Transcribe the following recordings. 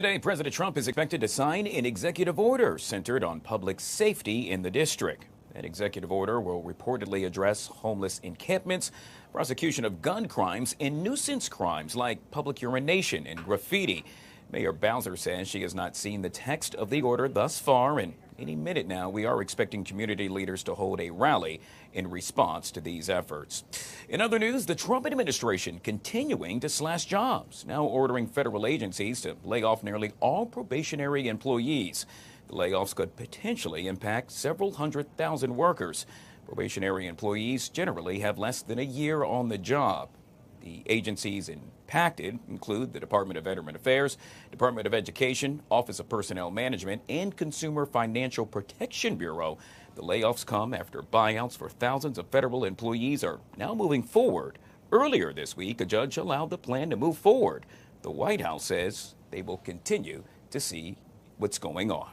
Today, President Trump is expected to sign an executive order centered on public safety in the district. That executive order will reportedly address homeless encampments, prosecution of gun crimes, and nuisance crimes like public urination and graffiti. Mayor Bowser says she has not seen the text of the order thus far, and any minute now we are expecting community leaders to hold a rally in response to these efforts. In other news, the Trump administration continuing to slash jobs, now ordering federal agencies to lay off nearly all probationary employees. The layoffs could potentially impact several 100,000 workers. Probationary employees generally have less than a year on the job. The agencies impacted include the Department of Veteran Affairs, Department of Education, Office of Personnel Management, and Consumer Financial Protection Bureau. The layoffs come after buyouts for thousands of federal employees are now moving forward. Earlier this week, a judge allowed the plan to move forward. The White House says they will continue to see what's going on.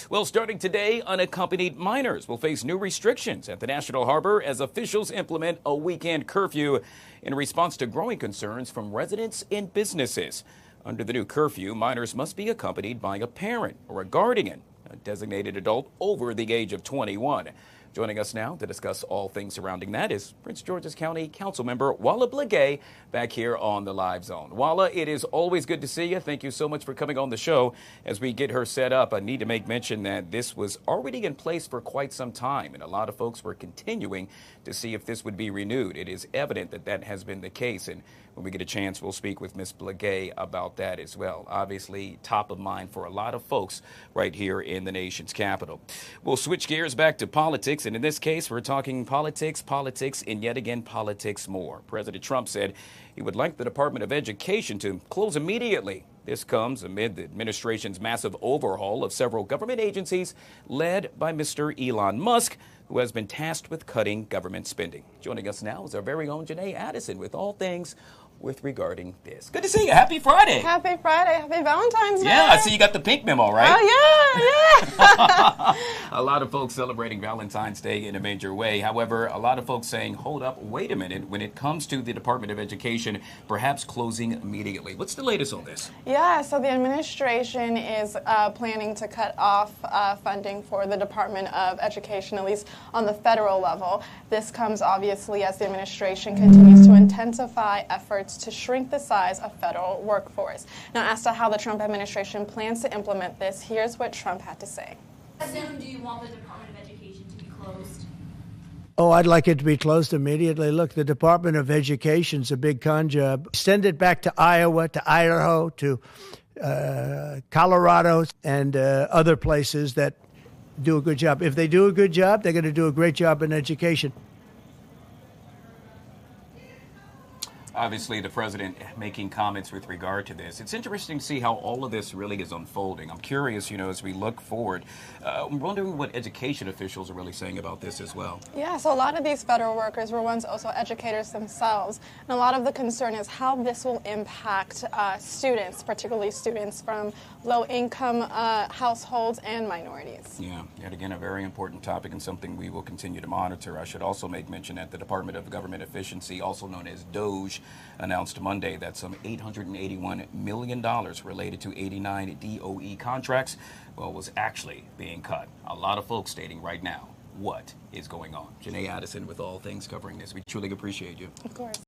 Well, starting today, unaccompanied minors will face new restrictions at the National Harbor as officials implement a weekend curfew in response to growing concerns from residents and businesses. Under the new curfew, minors must be accompanied by a parent or a guardian, a designated adult over the age of 21. Joining us now to discuss all things surrounding that is Prince George's County Councilmember Walla Blagay back here on the Live Zone. Walla, it is always good to see you. Thank you so much for coming on the show. As we get her set up, I need to make mention that this was already in place for quite some time, and a lot of folks were continuing to see if this would be renewed. It is evident that that has been the case, and when we get a chance, we'll speak with Ms. Blagay about that as well. Obviously, top of mind for a lot of folks right here in the nation's capital. We'll switch gears back to politics, and in this case, we're talking politics, and yet again, politics more. President Trump said he would like the Department of Education to close immediately. This comes amid the administration's massive overhaul of several government agencies led by Mr. Elon Musk, who has been tasked with cutting government spending. Joining us now is our very own Janae Addison with all things with regarding this. Good to see you. Happy Friday. Happy Friday. Happy Valentine's Day. Yeah, I see you got the pink memo, right? Oh, yeah. A lot of folks celebrating Valentine's Day in a major way. However, a lot of folks saying, hold up, wait a minute. When it comes to the Department of Education, perhaps closing immediately. What's the latest on this? Yeah, so the administration is planning to cut off funding for the Department of Education, at least on the federal level. This comes obviously as the administration continues to intensify efforts to shrink the size of federal workforce. Now, asked to how the Trump administration plans to implement this, here's what Trump had to say. How soon do you want the Department of Education to be closed? Oh, I'd like it to be closed immediately. Look, the Department of Education's a big con job. Send it back to Iowa, to Idaho, to Colorado, and other places that do a good job. If they do a good job, they're going to do a great job in education. Obviously, the president making comments with regard to this. It's interesting to see how all of this really is unfolding. I'm curious, as we look forward, I'm wondering what education officials are really saying about this as well. Yeah, so a lot of these federal workers were once also educators themselves. And a lot of the concern is how this will impact students, particularly students from low-income households and minorities. Yeah, yet again, a very important topic and something we will continue to monitor. I should also make mention that the Department of Government Efficiency, also known as DOGE, announced Monday that some $881 million related to 89 DOE contracts, was actually being cut. A lot of folks stating right now what is going on. Janae Addison with all things covering this. We truly appreciate you. Of course.